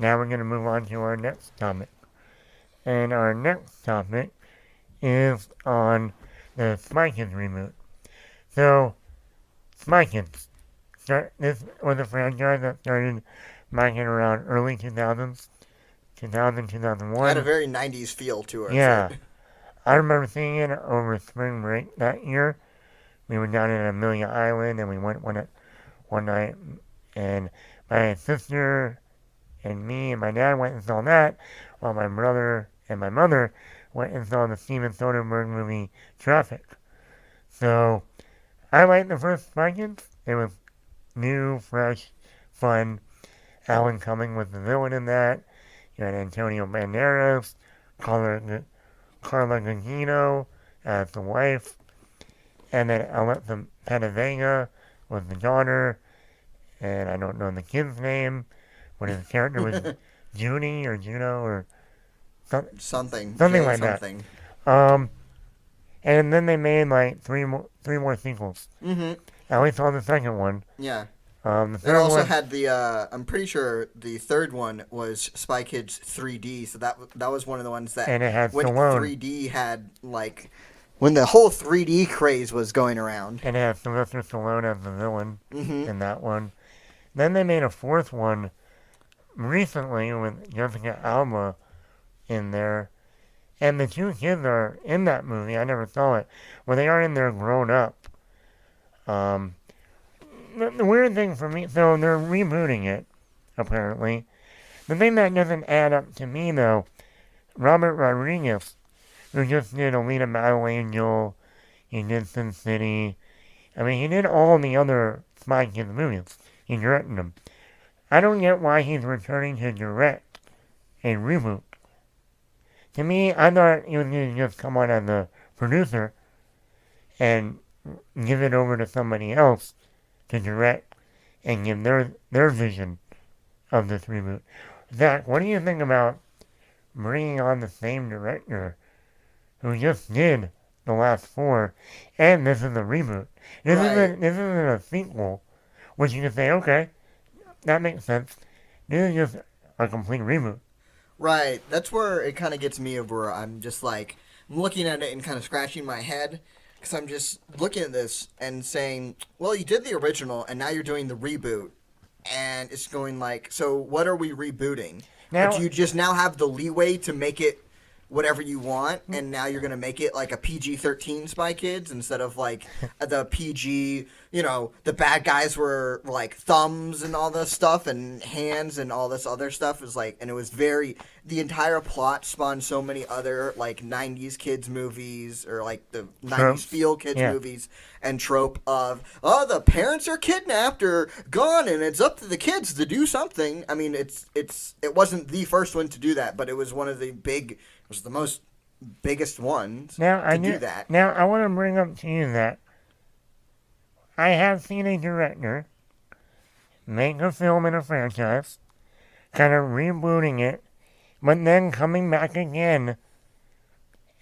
Now we're going to move on to our next topic. And our next topic is on the Spy Kids reboot. So, Spy Kids. This was a franchise that started back in around early 2000s, 2000, Had a 2001. very 90s feel to it. Yeah, I remember seeing it over spring break that year. We were down in Amelia Island and we went one night, and my sister and me and my dad went and saw that, while my brother and my mother went and saw the Steven Soderbergh movie Traffic. So I liked the first Spy Kids. It was new, fresh, fun. Alan Cumming was the villain in that. You had Antonio Banderas, Carla, Carla Gugino as the wife, and then Alexa Panavega was the daughter, and I don't know the kid's name, but his character was Junie or Juno or some, Something. something J like that. something. Um, and then they made like three more sequels. Mm-hmm. I only saw the second one. Yeah. The It third also one, had the, I'm pretty sure the third one was Spy Kids 3D, so that was one of the ones that, and it had when Stallone, 3D had, like, when the whole 3D craze was going around. and it had Sylvester Stallone as the villain Mm-hmm. in that one. Then they made a fourth one recently with Jessica Alba in there. And the two kids are in that movie. I never saw it. Well, they are in there grown up. Um, the weird thing for me, so they're rebooting it, apparently. The thing that doesn't add up to me, though, Robert Rodriguez, who just did Alita Battle Angel, he did Sin City. I mean, he did all the other Spy Kids movies. He directed them. I don't get why he's returning to direct a reboot. To me, I thought he was going to just come on as a producer and give it over to somebody else to direct and give their vision of this reboot. Zach, what do you think about bringing on the same director who just did the last four, and this is a reboot? Right. This isn't a sequel, which you can say, okay, that makes sense. This is just a complete reboot. Right. That's where it kind of gets me, of where I'm just like, I'm looking at it and kind of scratching my head, because I'm just looking at this and saying, well, you did the original and now you're doing the reboot. And it's going like, so what are we rebooting? Or do Now, you just now have the leeway to make it whatever you want, and now you're gonna make it like a PG-13 Spy Kids instead of like the PG? You know, the bad guys were like thumbs and all this stuff, and hands and all this other stuff is like, and it was very. The entire plot spawned so many other like '90s kids movies, or like the '90s tropes. feel kids Yeah. movies, and trope of, oh, the parents are kidnapped or gone and it's up to the kids to do something. I mean, it wasn't the first one to do that, but it was one of the big, it was the most biggest ones Now to I do knew. that. Now I want to bring up to you that I have seen a director make a film in a franchise, kind of rebooting it, but then coming back again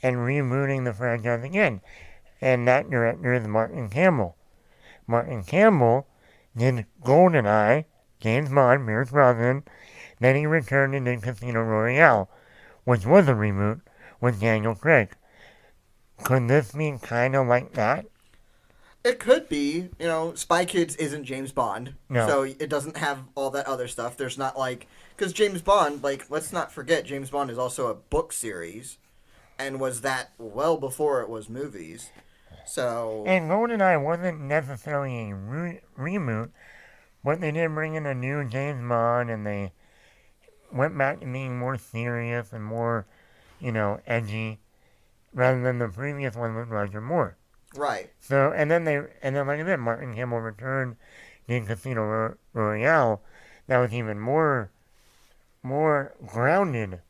and rebooting the franchise again. And that director is Martin Campbell. Martin Campbell did GoldenEye, James Bond, Pierce Brosnan. Then he returned and did Casino Royale, which was a reboot with Daniel Craig. Could this be kind of like that? It could be, Spy Kids isn't James Bond, No. so it doesn't have all that other stuff. There's not like, because James Bond, like, let's not forget, James Bond is also a book series, and was that well before it was movies. So, And GoldenEye wasn't necessarily a reboot, but they did bring in a new James Bond, and they went back to being more serious and more, edgy, rather than the previous one with Roger Moore. right. So, and then like I said, Martin Campbell returned in Casino Royale. That was even more grounded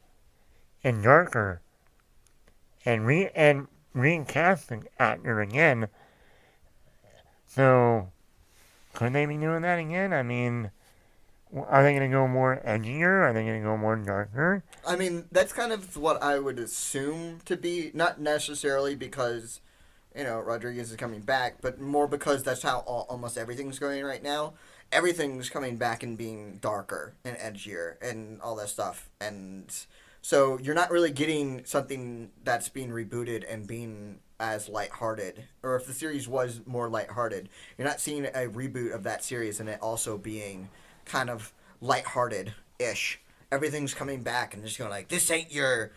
and darker, and recast the actor again. So, could they be doing that again? I mean, are they going to go more edgier? Are they going to go more darker? I mean, that's kind of what I would assume to be, not necessarily because, Rodriguez is coming back, but more because that's how almost everything's going right now. everything's coming back and being darker and edgier and all that stuff. And so you're not really getting something that's being rebooted and being as lighthearted. Or if the series was more lighthearted, you're not seeing a reboot of that series and it also being kind of lighthearted-ish. Everything's coming back and just going like, this ain't your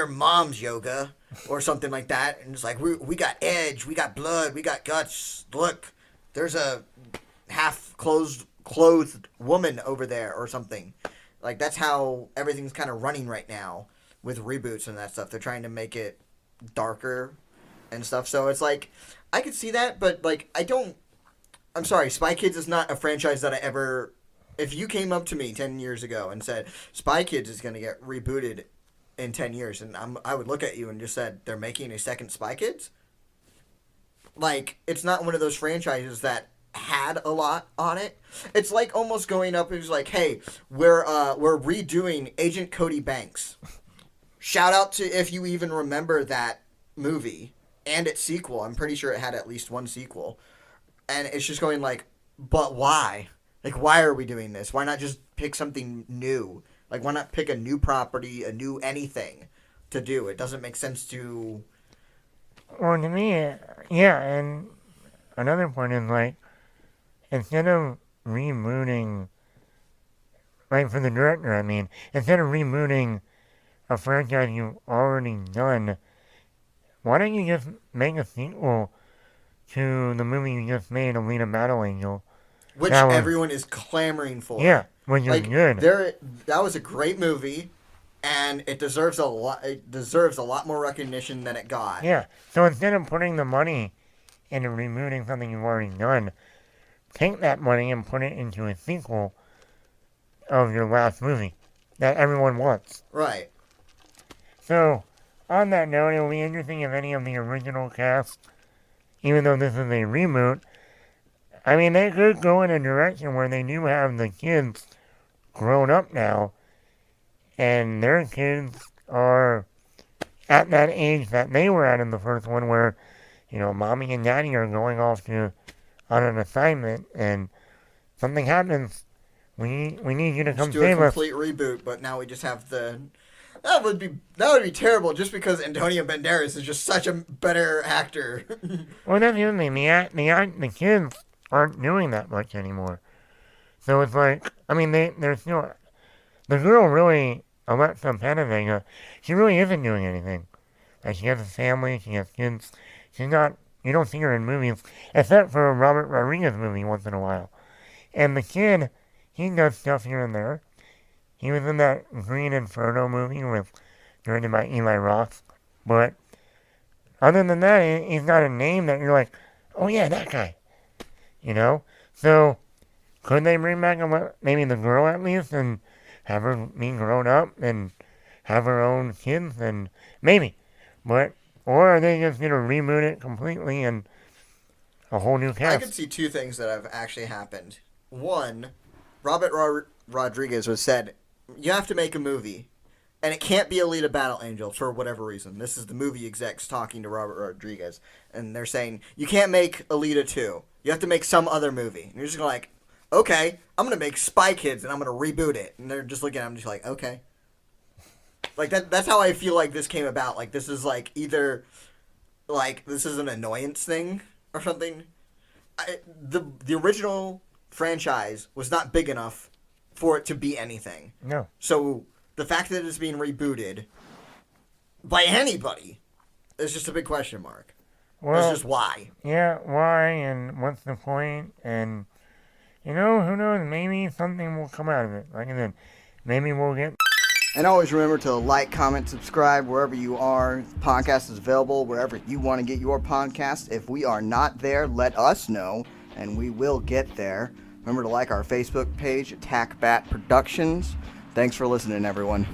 mom's yoga or something like that. And it's like, we got edge, we got blood, we got guts. Look, there's a half clothed woman over there or something. Like, that's how everything's kind of running right now with reboots and that stuff. They're trying to make it darker and stuff. So it's like, I could see that, but like, I'm sorry, Spy Kids is not a franchise that I ever... If you came up to me 10 years ago and said, Spy Kids is going to get rebooted in 10 years, and I would look at you and just said, they're making a second Spy Kids? Like, it's not one of those franchises that had a lot on it. It's like almost going up and it's like, hey, we're redoing Agent Cody Banks. Shout out to if you even remember that movie and its sequel. I'm pretty sure it had at least one sequel. And it's just going like, but why? Like, why are we doing this? Why not just pick something new? Like, why not pick a new property, a new anything to do? It doesn't make sense to... Well, to me, yeah, and another point is, like, instead of rebooting, like, for the director, I mean, instead of rebooting a franchise you've already done, why don't you just make a sequel to the movie you just made, Alita Battle Angel? Which everyone is clamoring for. Yeah, which is like, good. That was a great movie, and it deserves a lot. It deserves a lot more recognition than it got. Yeah. So instead of putting the money into rebooting something you've already done, take that money and put it into a sequel of your last movie that everyone wants. Right. So, on that note, it'll be interesting if any of the original cast, even though this is a reboot, I mean, they could go in a direction where they do have the kids grown up now, and their kids are at that age that they were at in the first one where, you know, mommy and daddy are going off on an assignment, and something happens. We need you to come save us. Just do a complete reboot, but now we just have the... That would be terrible just because Antonio Banderas is just such a better actor. Well, that's the other thing. The kids aren't doing that much anymore. So it's like, I mean, they're still... The girl really, Alexa Panavega, she really isn't doing anything. Like, she has a family, she has kids. She's not... You don't see her in movies, except for a Robert Rodriguez movie once in a while. And the kid, he does stuff here and there. He was in that Green Inferno movie directed by Eli Roth. But other than that, he's got a name that you're like, oh yeah, that guy. You know? So, could they bring back maybe the girl at least and have her be grown up and have her own kids? And maybe. But, or are they just going to reboot it completely and a whole new cast? I could see two things that have actually happened. One, Robert Rodriguez was said, you have to make a movie, and it can't be Alita Battle Angel for whatever reason. This is the movie execs talking to Robert Rodriguez, and they're saying, you can't make Alita 2. You have to make some other movie. And you're just going like, okay, I'm going to make Spy Kids, and I'm going to reboot it. And they're just looking at him just like, okay. Like, that's how I feel like this came about. Like, this is like either, like, this is an annoyance thing or something. The original franchise was not big enough for it to be anything. No. So the fact that it's being rebooted by anybody is just a big question mark. Well, it's just why. Yeah, why and what's the point? And, you know, who knows? Maybe something will come out of it. Like I said, maybe we'll get... And always remember to like, comment, subscribe wherever you are. The podcast is available wherever you want to get your podcast. If we are not there, let us know, and we will get there. Remember to like our Facebook page, Attack Bat Productions. Thanks for listening, everyone.